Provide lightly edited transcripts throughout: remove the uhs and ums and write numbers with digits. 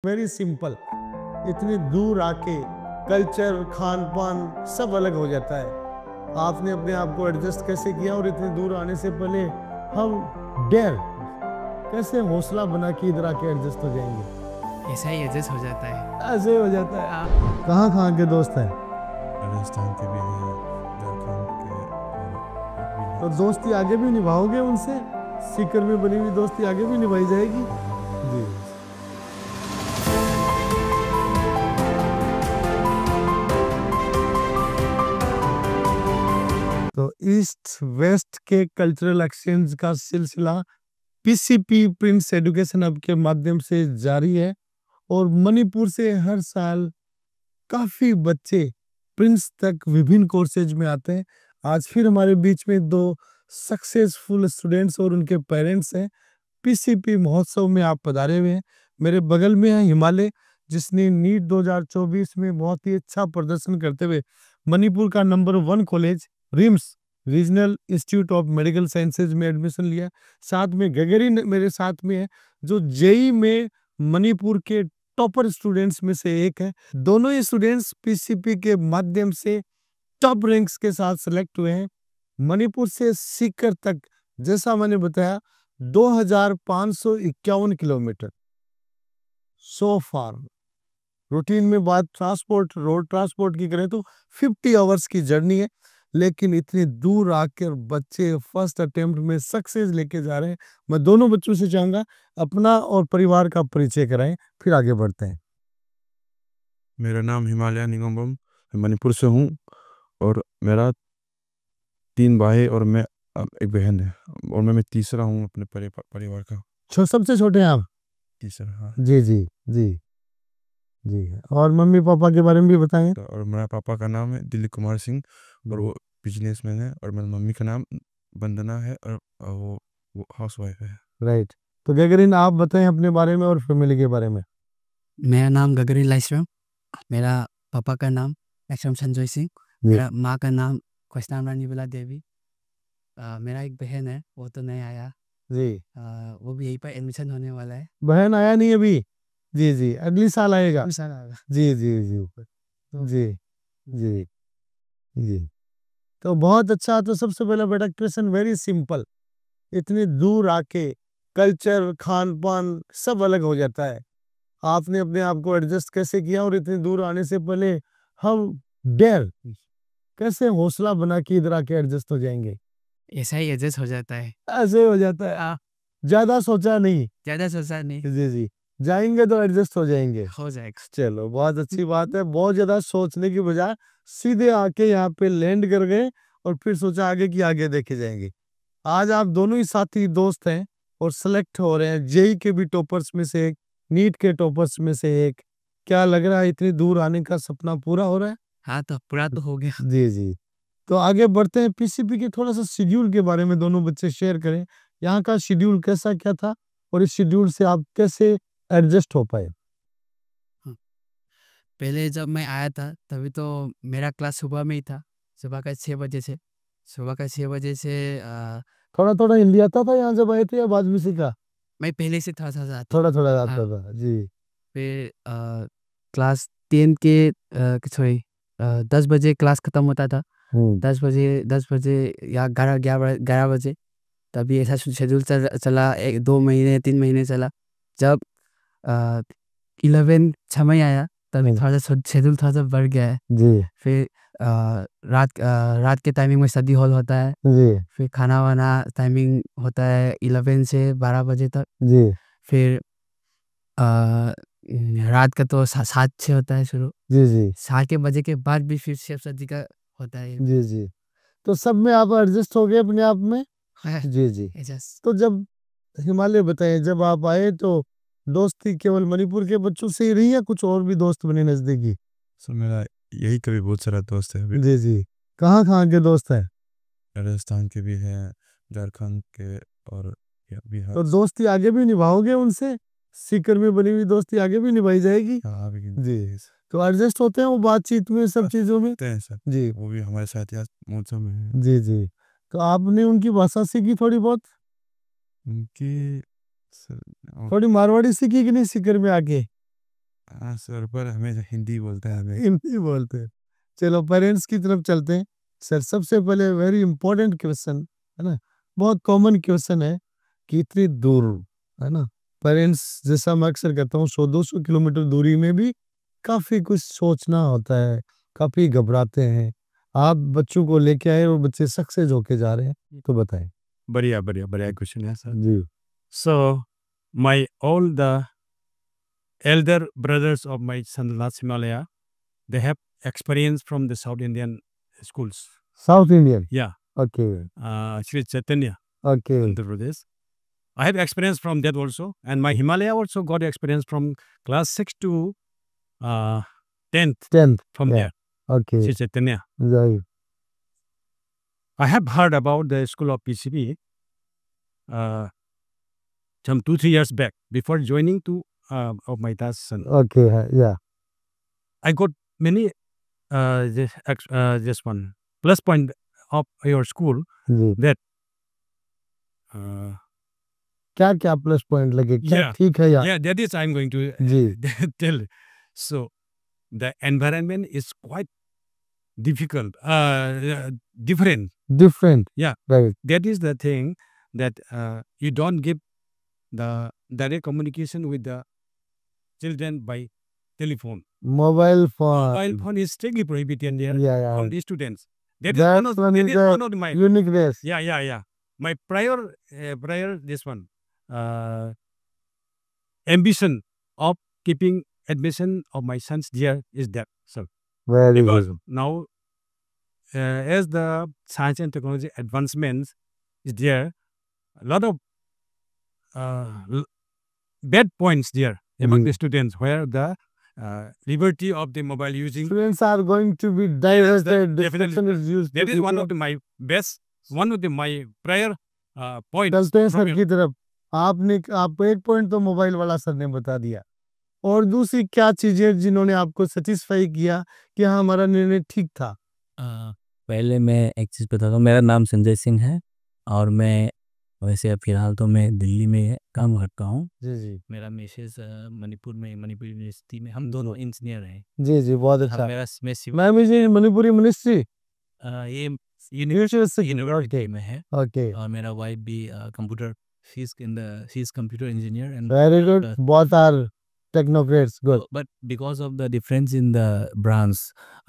Very simple. इतनी दूर आके कल्चर खान पान सब अलग हो जाता है। आपने अपने आप को एडजस्ट कैसे किया और इतनी दूर आने से पहले हम डेयर कैसे हौसला बना के इधर आके एडजस्ट हो जाएंगे? ऐसा ही एडजस्ट हो जाता है। ऐसे हो जाता है। कहाँ कहाँ के दोस्त हैं? राजस्थान के भी हैं, झारखंड के और तो दोस्ती आगे भी निभाओगे उनसे? सीकर में बनी हुई दोस्ती आगे भी निभाई जाएगी जी। तो ईस्ट वेस्ट के कल्चरल एक्सचेंज का सिलसिला पीसीपी प्रिंस एजुकेशन हब के माध्यम से जारी है और मणिपुर से हर साल काफी बच्चे प्रिंस तक विभिन्न कोर्सेज में आते हैं। आज फिर हमारे बीच में दो सक्सेसफुल स्टूडेंट्स और उनके पेरेंट्स हैं। पीसीपी महोत्सव में आप पधारे हुए हैं। मेरे बगल में है हिमालय, जिसने नीट 2024 में बहुत ही अच्छा प्रदर्शन करते हुए मणिपुर का number 1 college RIMS regional institute of medical sciences में एडमिशन लिया। साथ में गगरीन मेरे साथ में है, जो जेई में मणिपुर के टॉपर स्टूडेंट्स में से एक है। दोनों ही स्टूडेंट्स पीसीपी के माध्यम से टॉप रैंक्स के साथ सिलेक्ट हुए हैं। मणिपुर से सीकर तक, जैसा मैंने बताया, 2551 किलोमीटर सो फार। रूटीन में बात ट्रांसपोर्ट रोड ट्रांसपोर्ट की करें तो 50 आवर्स की जर्नी है, लेकिन इतनी दूर आकर बच्चे फर्स्ट अटेम्प्ट में सक्सेस लेके जा रहे हैं। मैं दोनों बच्चों से चाहूंगा अपना और परिवार का परिचय कराएं, फिर आगे बढ़ते हैं। मेरा नाम हिमालय निगम, मणिपुर से हूँ और मेरा 3 भाई और मैं एक बहन है और मैं तीसरा हूँ अपने परिवार का। सबसे छोटे हैं आप? तीसरा, हाँ जी जी जी जी। और मम्मी पापा के बारे में भी बताएं। और मेरा पापा का नाम है दिलीप कुमार सिंह और वो बिजनेसमैन है, और मेरी मम्मी का नाम वंदना है और वो हाउसवाइफ है। राइट। तो गगरीन, आप बताएं अपने बारे में और फैमिली के बारे में। मेरा नाम गगरी लाइश्रम। मेरा पापा का नाम लक्ष्मण संजय सिंह। मेरा माँ का नाम कृष्णा रानी बिला देवी। मेरा एक बहन है, वो तो नहीं आया जी। वो भी यहीं पर एडमिशन होने वाला है। बहन आया नहीं अभी? जी जी, अगली साल आएगा। साल आएगा। जी जी जी जी जी जी। तो बहुत अच्छा। तो सबसे पहला बेटा क्वेश्चन वेरी सिंपल। इतनी दूर आके कल्चर खान पान सब अलग हो जाता है। आपने अपने आप को एडजस्ट कैसे किया और इतनी दूर आने से पहले हम डेयर कैसे हौसला बना के इधर आके एडजस्ट हो जाएंगे? ऐसा ही एडजस्ट हो जाता है। ऐसे हो जाता है। ज्यादा सोचा नहीं? ज़्यादा सोचा नहीं, जी जी। जाएंगे तो एडजस्ट हो जाएंगे। हो जाएगा। चलो, बहुत अच्छी बात है। बहुत ज्यादा सोचने की बजाय सीधे आके यहाँ पे लैंड कर गए और फिर सोचा आगे की आगे देखे जाएंगे। आज आप दोनों ही साथी दोस्त हैं और सेलेक्ट हो रहे हैं जेई के भी टॉपर्स में से एक, नीट के टॉपर्स में से एक। क्या लग रहा है, इतनी दूर आने का सपना पूरा हो रहा है? हाँ, तो पूरा तो हो गया। जी जी। तो आगे बढ़ते हैं। पीसीपी के थोड़ा सा शेड्यूल के बारे में दोनों बच्चे शेयर करें। यहाँ का शेड्यूल कैसा क्या था और इस शेड्यूल से आप कैसे एडजस्ट हो पाए? पहले जब मैं आया था तभी तो मेरा क्लास सुबह में ही था। सुबह का 6 बजे से थोड़ा थोड़ा हिंदी आता था यहाँ जब आए थे या बाद में सीखा? मैं पहले से था थोड़ा थोड़ा आता हाँ। था जी। फिर क्लास 10 के 10 बजे क्लास ख़त्म होता था। 10 बजे या 11 बजे तभी ऐसा शेड्यूल चला 1-2 महीने 3 महीने चला। जब 11 छमई आया तभी थोड़ा सा शेड्यूल थोड़ा सा बढ़ गया है जी। फिर रात के टाइमिंग में स्टडी हॉल होता है जी फिर खाना वाना टाइमिंग होता है 11 से 12 बजे तक। जी फिर रात का तो 7 से होता है शुरू। जी जी 7 बजे के बाद भी फिर शेफ शादी का होता है। जी जी। तो सब में आप एडजस्ट हो गए अपने आप में? हाँ, जी जी। एडजस्ट। तो जब हिमालय बताए, जब आप आए तो दोस्ती केवल मणिपुर के बच्चों से ही रही या कुछ और भी दोस्त बने नजदीकी? सर मेरा यही कभी बहुत सारा दोस्त है अभी। जी जी। कहाँ कहाँ के दोस्त हैं? राजस्थान के भी हैं, झारखंड के और बिहार। तो दोस्ती आगे भी निभाओगे उनसे? सीकर में बनी हुई दोस्ती आगे भी निभाई जाएगी? हाँ अभी जी। तो एडजस्ट होते हैं वो बातचीत में, सब चीजों में? हैं सर, जी वो भी हमारे साथ यहाँ महोत्सव में है। जी जी। तो आपने उनकी भाषा सीखी थोड़ी बहुत? उनकी थोड़ी मारवाड़ी सीखी कि नहीं सीकर में आके? हाँ सर, पर हमें हिंदी बोलते हैं, हमें हिंदी बोलते हैं। चलो पेरेंट्स की तरफ चलते हैं। सर सबसे पहले वेरी इंपॉर्टेंट क्वेश्चन है ना, बहुत कॉमन क्वेश्चन है कि इतनी दूर है ना, पेरेंट्स जैसा मैं अक्सर कहता हूँ 100-200 किलोमीटर दूरी में भी काफी कुछ सोचना होता है, काफी घबराते हैं। आप बच्चों को लेके आए और बच्चे सक्सेस होके जा रहे हैं, तो बताएं। बढ़िया बढ़िया बढ़िया क्वेश्चन है सर. जी So my all the elder brothers of my son Last Himalaya, they have experience from the South Indian schools. South Indian, Yeah, okay Sri Chaitanya, okay Andhra Pradesh. I have experience from that also, and my Himalaya also got experience from class 6 to 10th 10th from there. Okay Sri Chaitanya. Right I have heard about the school of PCB some 2-3 years back before joining to of my dad's son. Okay या I got many just one plus point of your school. जी Uh, क्या क्या plus point लगे, क्या Yeah. ठीक है यार? yeah, that is I'm going to जी tell. So the environment is quite difficult, different. Different Yeah. Right That is the thing that you don't give the direct communication with the children by telephone. Mobile Mobile phone phone is strictly prohibited there या from the students. That is That's one of, one that is is the one of my uniqueness yeah. My prior this one ambition of keeping admission of my sons dear is that. So very because good now as the science and technology advancements is there, a lot of bad points there among the students where the liberty of the mobile using. Students are going to be diverted Definitely. Distraction is used That is one of the my best, one of the my prior points. चलते हैं from sir your- की तरफ। आपने आप एक point तो mobile वाला sir ने बता दिया, और दूसरी क्या चीजें जिन्होंने आपको सेटिस्फाई किया कि हाँ हमारा निर्णय ठीक था? पहले मैं एक चीज़ बताता हूँ। मेरा नाम संजय सिंह है और मैं वैसे फिलहाल तो मैं दिल्ली में काम करता हूँ। जी जी मेरा मिसेस मणिपुर यूनिवर्सिटी में, हम दोनों इंजीनियर हैं। जी जी बहुत हाँ, अच्छा। मेरा मैं मैम इज मणिपुरी मिनिस्ट्री ये यूनिवर्सिटी में है ओके और मेरा वाइफ भी computer she is computer engineer and very good, both are technocrats, good but because of the difference in the branch,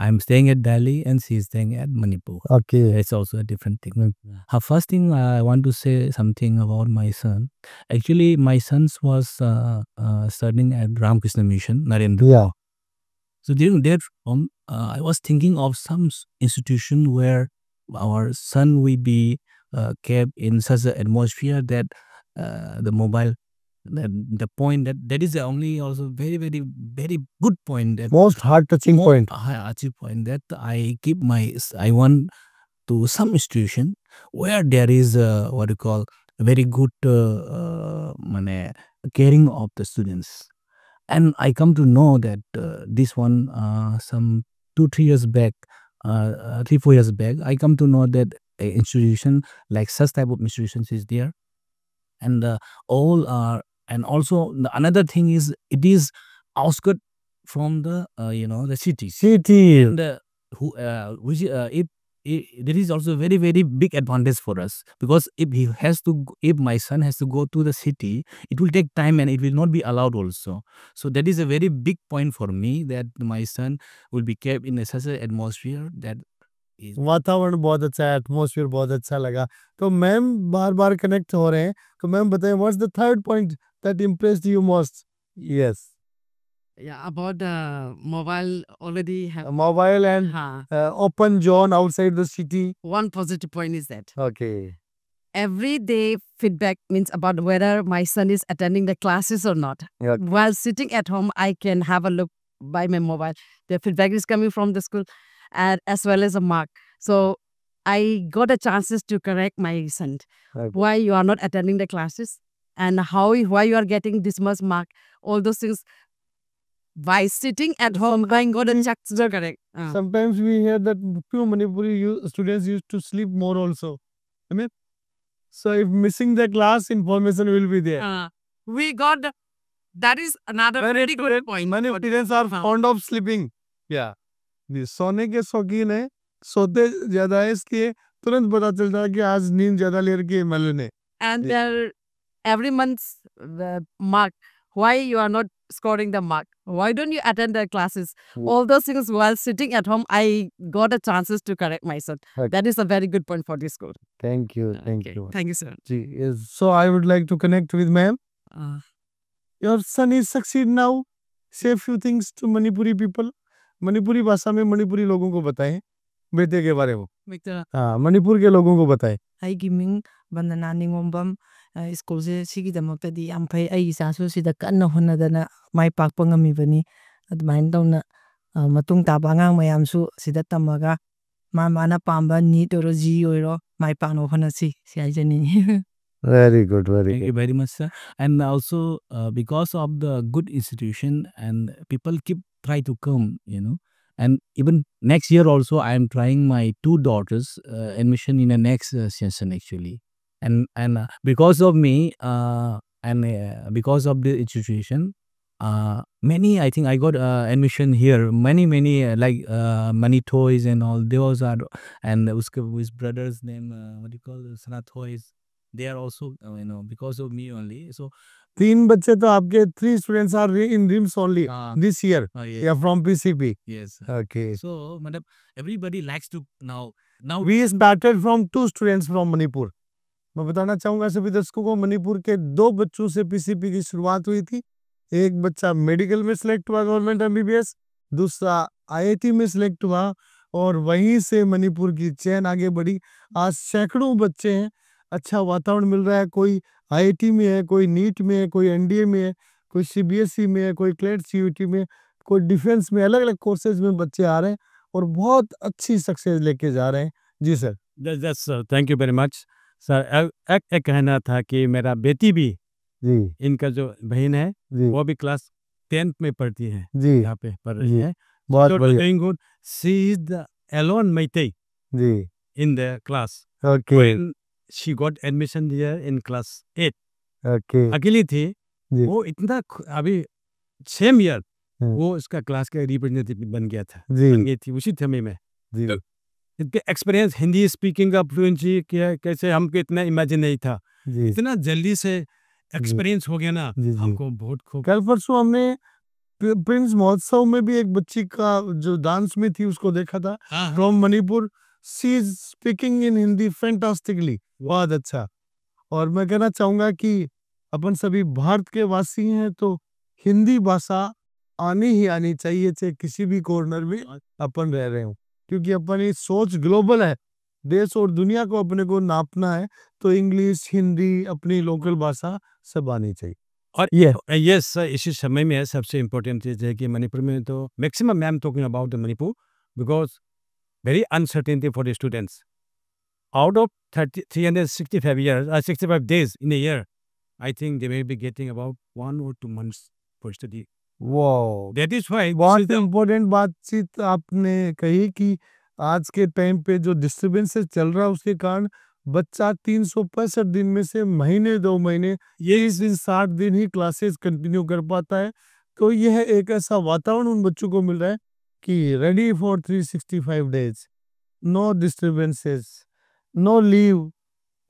I'm staying at Delhi and she's staying at Manipur. Okay It's also a different thing. First thing I want to say something about my son. Actually, my son was studying at Ramakrishna Mission, Narendra. या So during that I was thinking of some institution where our son will be kept in such an atmosphere that the mobile, the point that is the only also very very very good point that most heart touching point achieve point that I want to some institution where there is what you call a very good caring of the students. And I come to know that this one some 2-3 years back, 3-4 years back, I come to know that a institution like such type of institutions is there, and all are. And also another thing is it is outskirt from the the city. City And which there is also very very big advantage for us, because if my son has to go to the city, it will take time and it will not be allowed also. So that is a very big point for me, that my son will be kept in such an atmosphere that is वातावरण बहुत अच्छा है, atmosphere बहुत अच्छा लगा। तो ma'am बार बार connect हो रहे हैं, तो मैम बताएं what's the third point that impressed you most? Yes Yeah, about the mobile already have. Mobile and open zone outside the city. One positive point is that okay every day feedback means about whether my son is attending the classes or not. Okay. While sitting at home, I can have a look by my mobile. The feedback is coming from the school, and as well as a mark. So I got a chances to correct my son. Okay. Why you are not attending the classes, and why you are getting this much mark. All those things. By sitting at home, I got a chance to correct. Sometimes we hear that few Manipuri students used to sleep more also. I mean, so if missing the class, information will be there. We got That is another very good point. Many parents are fond of sleeping. Yeah. जी, सोने के शौकीन है, सोते ज्यादा है, इसलिए तुरंत पता चलता है कि आज नींद ज्यादा ले रखी है इमालू ने। And every month's mark. Why you are not scoring the mark? Why don't you attend the classes? All those things while sitting at home, I got a chances to correct myself. Okay. That is a very good point for this school. Thank you, thank Okay. you. Thank you, sir. Ji, yes. So I would like to connect with ma'am. Your son is succeed now. Say a few things to Manipuri people. Manipuri भाषा में मणिपुरी लोगों को बताएं बेटे के बारे में। Victor, हाँ, मणिपुर के लोगों को बताएं। ꯑꯩꯒꯤ ꯃꯤꯡ ꯕꯟꯗꯅꯥ ꯅꯤꯉꯣꯝꯕꯝ ꯁ꯭ꯀꯨꯜꯁꯦ ꯁꯤꯒꯤꯗꯃꯛꯇꯗꯤ ꯌꯥꯝ ꯐꯩ ꯑꯩ ꯏꯆꯥꯁꯨ ꯁꯤꯗ ꯀꯟꯅ ꯍꯣꯠꯅꯗꯅ ꯃꯥꯏ ꯄꯥꯛꯄ ꯉꯝꯃꯤꯕꯅꯤ ꯑꯗꯨꯃꯥꯏꯅ ꯇꯧꯅ ꯃꯇꯨꯡ ꯇꯥꯕ ꯑꯉꯥꯡ ꯃꯌꯥꯝꯁꯨ ꯁꯤꯗ ꯇꯝꯃꯒ ꯃꯥꯅ ꯄꯥꯝꯕ ꯅꯤꯠ ꯑꯣꯏꯔꯣ ꯖꯤ ꯑꯣꯏꯔꯣ ꯃꯥꯏ ꯄꯥꯛꯅꯕ ꯍꯣꯠꯅꯁꯤ ꯁꯤ ꯍꯥꯏꯖꯅꯤꯡꯉꯤ Very good, very Thank good. you very much, sir. And also, because of the good institution and people try to come, and even next year also, I am trying my 2 daughters admission in the next session actually. And because of me, and because of the institution, many, I think I got admission here. Many, like Money Toys and all, those are, and his brother's name, what do you call it, Sana Toys. They are also, because of me only. So, 3 बच्चे तो आपके 3 students are in RIMS only this year. yes. Yeah, from PCP. Yes. Okay. So, madam, everybody likes to now. We started from 2 students from Manipur. मैं बताना चाहूंगा सभी दर्शकों को मणिपुर के 2 बच्चों से पीसीपी की शुरुआत हुई थी। एक बच्चा मेडिकल में सिलेक्ट हुआ गवर्नमेंट एमबीबीएस, दूसरा आईआईटी में सिलेक्ट हुआ और वहीं से मणिपुर की चेन आगे बढ़ी। आज सैकड़ों बच्चे हैं, अच्छा वातावरण मिल रहा है। कोई आईआईटी में है, कोई नीट में है, कोई एनडीए में है, कोई सीबीएसई में है, कोई क्लेट सीयूटी में, कोई डिफेंस में, अलग अलग कोर्सेज में बच्चे आ रहे हैं और बहुत अच्छी सक्सेस लेके जा रहे हैं। जी sir. Thank you very much sir. एक कहना था कि मेरा बेटी भी जी, इनका जो बहन है जी, वो भी क्लास 10th में पढ़ती है, जी, यहाँ पे पढ़ रही जी, है। बहुत So बढ़िया। doing good. She is the alone Meitei जी, in the class. Okay, When she got admission here in class 8. Okay, अकेली थी जी, वो इतना अभी सेम ईयर हम्म। वो उसका क्लास का रिप्रेजेंटेटिव बन गया था, जी, बन गई थी उसी समय में। जी, इनके एक्सपीरियंस हिंदी स्पीकिंग का फ्लुएंसी क्या कैसे हमको इतना इमेजिन नहीं था, जी, इतना जल्दी से एक्सपीरियंस हो गया ना, जी, जी। हमको बहुत खूब। कल परसों हमने प्रिंस महोत्सव में भी एक बच्ची का जो डांस में थी उसको देखा था हाँ, from Manipur. She is speaking in Hindi fantastically, बहुत अच्छा। और मैं कहना चाहूंगा कि अपन सभी भारत के वासी हैं तो हिंदी भाषा आनी ही आनी चाहिए, चाहे किसी भी कॉर्नर में अपन रह रहे हो, क्योंकि अपनी सोच ग्लोबल है। देश और दुनिया को अपने को नापना है तो इंग्लिश, हिंदी, अपनी लोकल भाषा सब आनी चाहिए। और ये इसी समय में सबसे इम्पोर्टेंट चीज़ है कि मणिपुर में तो maximum I am talking about the Manipur because very uncertainty for the students out of 365 years 65 days in a year. I think they may be getting about 1 or 2 months for study. वाह, That is why बहुत important बातचीत आपने कही कि आज के time पे जो डिस्टर्बेंसेस चल रहा है उसके कारण बच्चा 365 दिन में से महीने 2 महीने ये इस दिन 60 दिन ही क्लासेस कंटिन्यू कर पाता है। तो यह एक ऐसा वातावरण उन बच्चों को मिल रहा है कि ready for 365 days, no disturbances, no leave,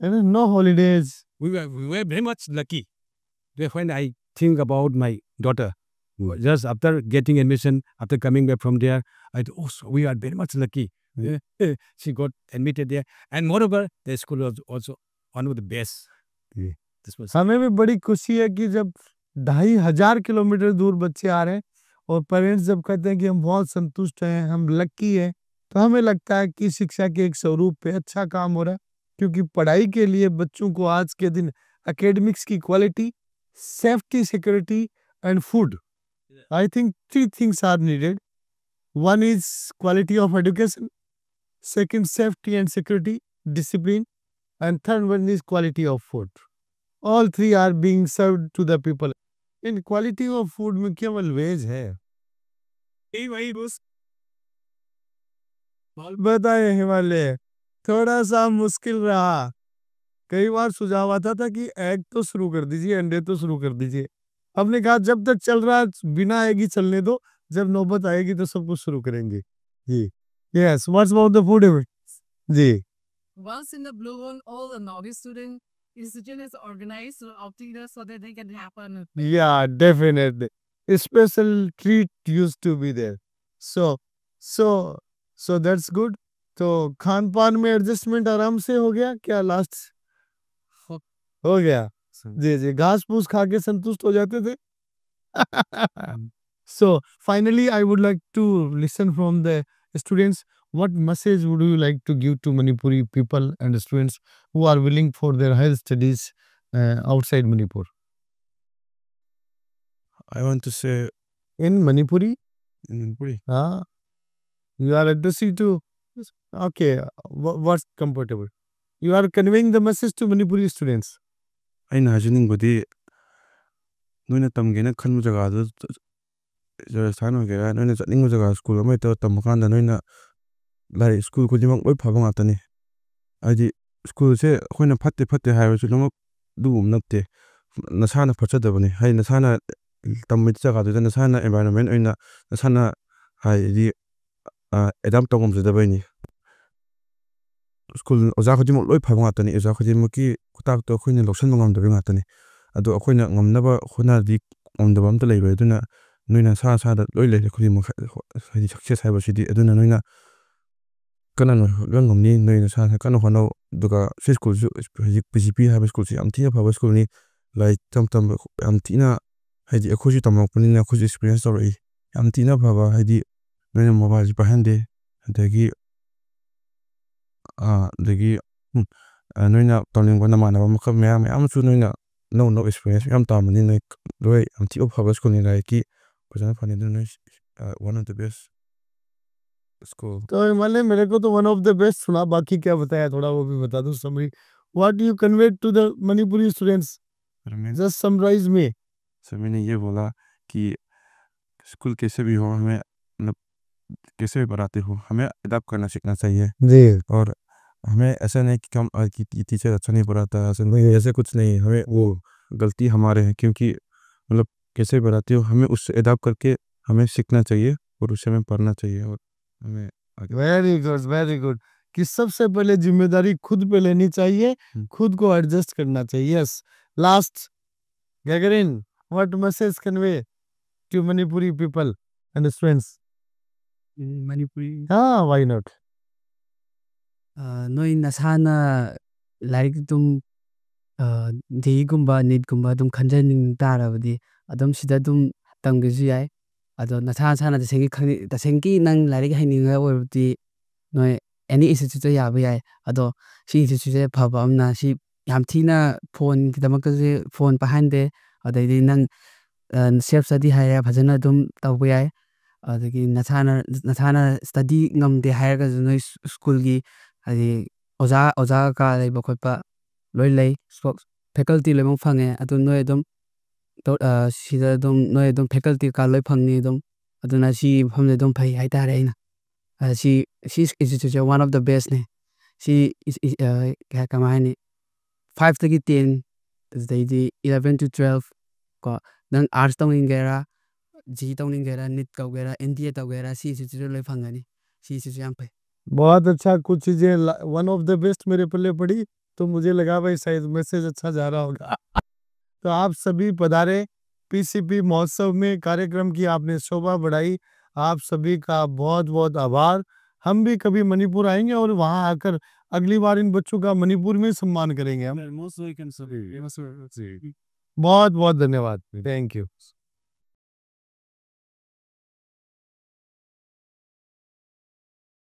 no holidays. we were very much lucky. When I think about my daughter, just after getting admission, after coming back from there, I thought, oh, so we are very much lucky. She got admitted there, and moreover, the school was also one of the best. Yeah. This was हमें भी बड़ी खुशी है कि जब 2500 kilometre दूर बच्चे आ रहे हैं और पेरेंट्स जब कहते हैं कि हम बहुत संतुष्ट हैं, हम लकी हैं, तो हमें लगता है कि शिक्षा के एक स्वरूप पे अच्छा काम हो रहा है। क्योंकि पढ़ाई के लिए बच्चों को आज के दिन एकेडमिक्स की quality, safety, security and food, I think 3 things are needed. One is quality of education, second safety and security, discipline, and third one is quality of food. All 3 are being served to the people. In quality of food में केवल veg है। वही बताए हिमालय, थोड़ा सा मुश्किल रहा। कई बार सुझाव आता था कि एग तो शुरू कर दीजिए, अंडे तो शुरू कर दीजिए, हमने कहा जब तक चल रहा है बिना आएगी चलने दो, जब नौबत आएगी तो सब कुछ शुरू करेंगे जी। Yes, what's about the food जी। Once in the blue moon, all the Navi student institution is organized to outing us so that they can happen. Yeah, definitely. A special treat used to be there. So, so, so that's good. तो खान पान में adjustment आराम से हो गया क्या last? हो गया जी जी, घास फूस खा के संतुष्ट हो जाते थे। So finally I would like to listen from the students, what message would you like to give to Manipuri people and students who are willing for their higher studies outside Manipur? I want to say In Manipuri? in Manipuri. You are addressing to, okay, what's comfortable? You are conveying the message to Manipuri students. ꯑꯩꯅ ꯍꯥꯏꯖꯅꯤꯡꯕꯗꯤ ꯅꯣꯏꯅ ꯇꯝꯒꯦꯅ ꯈꯟꯕ ꯖꯒꯥꯗꯨ ꯔꯥꯖꯁꯊꯥꯟ ꯑꯣꯏꯒꯦꯔꯥ ꯅꯣꯏꯅ ꯆꯠꯅꯤꯡꯕ ꯖꯒꯥ school ꯑꯃꯗ ꯇꯝꯕ ꯀꯥꯟꯗ ꯅꯣꯏꯅ ꯂꯥꯏꯔꯤꯛ ꯁ꯭ꯀꯨꯜ ꯈꯨꯗꯤꯡꯃꯛ ꯂꯣꯏ ꯐꯕ ꯉꯥꯛꯇꯅꯤ ꯍꯥꯏꯗꯤ ꯁ꯭ꯀꯨꯜꯁꯦ ꯑꯩꯈꯣꯏꯅ ꯐꯠꯇꯦ ꯐꯠꯇꯦ ꯍꯥꯏꯕꯁꯨ ꯂꯣꯏꯅꯃꯛ ꯑꯗꯨꯒꯨꯝꯕ ꯅꯠꯇꯦ ꯅꯁꯥꯅ ꯐꯠꯆꯗꯕꯅꯤ ꯍꯥꯏꯗꯤ ꯅꯁꯥꯅ ꯇꯝꯕ ꯖꯒꯥꯗꯨꯗ ꯅꯁꯥꯅ ꯑꯦꯟꯚꯥꯏꯔꯣꯟꯃꯦꯟ ꯑꯣꯏꯅ ꯅꯁꯥꯅ ꯍꯥꯏꯗꯤ ꯑꯦꯗꯥꯞ ꯇꯧ ꯉꯝꯖꯗꯕꯩꯅꯤ ꯁ꯭ꯀꯨꯜ ꯑꯣꯖꯥ ꯈꯨꯗꯤꯡꯃꯛ ꯂꯣꯏ ꯐꯕ ꯉꯥꯛꯇꯅꯤ ꯑꯣꯖꯥ ꯈꯨꯗꯤꯡꯃꯛꯀꯤ ꯈꯨꯇꯥꯛꯇꯣ ꯑꯩꯈꯣꯏꯅ ꯂꯧꯁꯤꯟꯕ ꯉꯝꯗꯕ ꯉꯥꯛꯇꯅꯤ ꯑꯗꯣ ꯑꯩꯈꯣꯏꯅ ꯉꯝꯅꯕ ꯍꯣꯠꯅꯔꯗꯤ ꯉꯝꯗꯕ ꯑꯝꯇ ꯂꯩꯔꯣꯏ ꯑꯗꯨꯅ ꯅꯣꯏꯅ ꯁꯥꯗ ꯂꯣꯏ ꯂꯩꯔꯦ ꯈꯨꯗꯤꯡꯃꯛ ꯍꯥꯏꯗꯤ ꯁꯛꯁꯦꯁ ꯍꯥꯏꯕꯁꯤꯗꯤ ꯑꯗꯨꯅ ꯅꯣꯏꯅ ꯀꯟꯅ ꯍꯣꯠꯅ ꯉꯝꯅꯤ ꯅꯣꯏꯅ ꯁꯥ ꯀꯟꯅ ꯍꯣꯠꯅꯧ ꯑꯗꯨꯒ ꯁꯤ ꯁ꯭ꯀꯨꯜꯁꯨ ꯍꯧꯖꯤꯛ PCP ꯍꯥꯏꯕ ꯁ꯭ꯀꯨꯜꯁꯤ ꯌꯥꯝ ꯊꯤꯅ ꯐꯕ ꯁ꯭ꯀꯨꯜꯅꯤ ꯂꯥꯏꯔꯤꯛ ꯇꯝꯕ ꯌꯥꯝ ꯊꯤꯅ ꯍꯥꯏꯗꯤ ꯑꯩꯈꯣꯏꯁꯨ ꯇꯝꯃꯛꯄꯅꯤꯅ ꯑꯩꯈꯣꯏꯁꯨ ꯑꯦꯛꯁꯄꯤꯔꯤꯌꯦꯟꯁ ꯇꯧꯔꯛꯏ ꯌꯥꯝ ꯊꯤꯅ ꯐꯕ ꯍꯥꯏꯗꯤ ꯅꯣꯏꯅ ꯃꯣꯕꯥꯏꯜꯁꯨ ꯄꯥꯏꯍꯟꯗꯦ ꯑꯗꯒꯤ ꯅꯣꯏꯅ ꯇꯧꯅꯤꯡꯕ ꯅꯃꯥꯟꯅꯕ ꯃꯈꯜ ꯃꯌꯥꯝꯁꯨ ꯅꯣꯏꯅ ꯅꯧ ꯑꯦꯛꯁꯄꯤꯔꯤꯌꯦꯟꯁ ꯃꯌꯥꯝ ꯇꯥꯟꯕꯅꯤ ꯅꯣꯏ ꯂꯣꯏ ꯌꯥꯝ ꯊꯤꯅ ꯐꯕ ꯁ꯭ꯀꯨꯜꯅꯤ ꯂꯥꯏꯔꯤꯛꯀꯤ फजन फनी दोनों one of the best school. तो मैंने मेरे को तो one of the best सुना, बाकी क्या बताया थोड़ा वो भी बता दो summary. What do you convey to the Manipuri students? Just summarize me. Sir मैंने ये बोला कि स्कूल कैसे भी हो हमें मतलब कैसे भी पढ़ाते हो हमें अडॉप्ट करना सीखना चाहिए जी। और हमें ऐसा नहीं कि हम टीचर अच्छा नहीं पढ़ाता ऐसा नहीं ऐसे कुछ नहीं हमें वो गलती हमारे हैं क्योंकि मतलब कैसे पढ़ाते हो हमें उससे अडॉप्ट करके हमें सीखना चाहिए और उससे हमें पढ़ना चाहिए और हमें वेरी गुड कि सबसे पहले जिम्मेदारी खुद पे लेनी चाहिए, खुद को एडजस्ट करना चाहिए. यस, लास्ट गगरिन, what message convey to Manipuri people and students? Manipuri. Why not? Noi nasana like tum di gumba need gumba tum kanjaning tarabadi adom sida tum tamgeju yai ado nasana da sengi nang like haninga orti noi any institute ya ba yai ado si institute phabam na si yam thina phone kidamakaje phone pahande adai nang self study haira phajana dum tawba yai adagi nasana study ngamde haira noi school gi adi oza ka leiba khotpa loi lei faculty lemong phange atu noi dum sida dum noi dum faculty ka loi phangni dum aduna si phamle dum phai hai tare ina she is one of the best ne she is kya kamani 5 to 10 the 11 to 12 ko nang arts tong ingera ji tong ingera nit ka gera NDA ta gera si loi phangani si yam phai बहुत अच्छा, कुछ चीजें one of the best मेरे पल्ले पड़ी तो मुझे लगा भाई शायद मैसेज अच्छा जा रहा होगा. तो आप सभी पधारे PCP महोत्सव में, कार्यक्रम की आपने शोभा बढ़ाई, आप सभी का बहुत बहुत आभार. हम भी कभी मणिपुर आएंगे और वहां आकर अगली बार इन बच्चों का मणिपुर में सम्मान करेंगे हम. बहुत बहुत धन्यवाद. Thank you.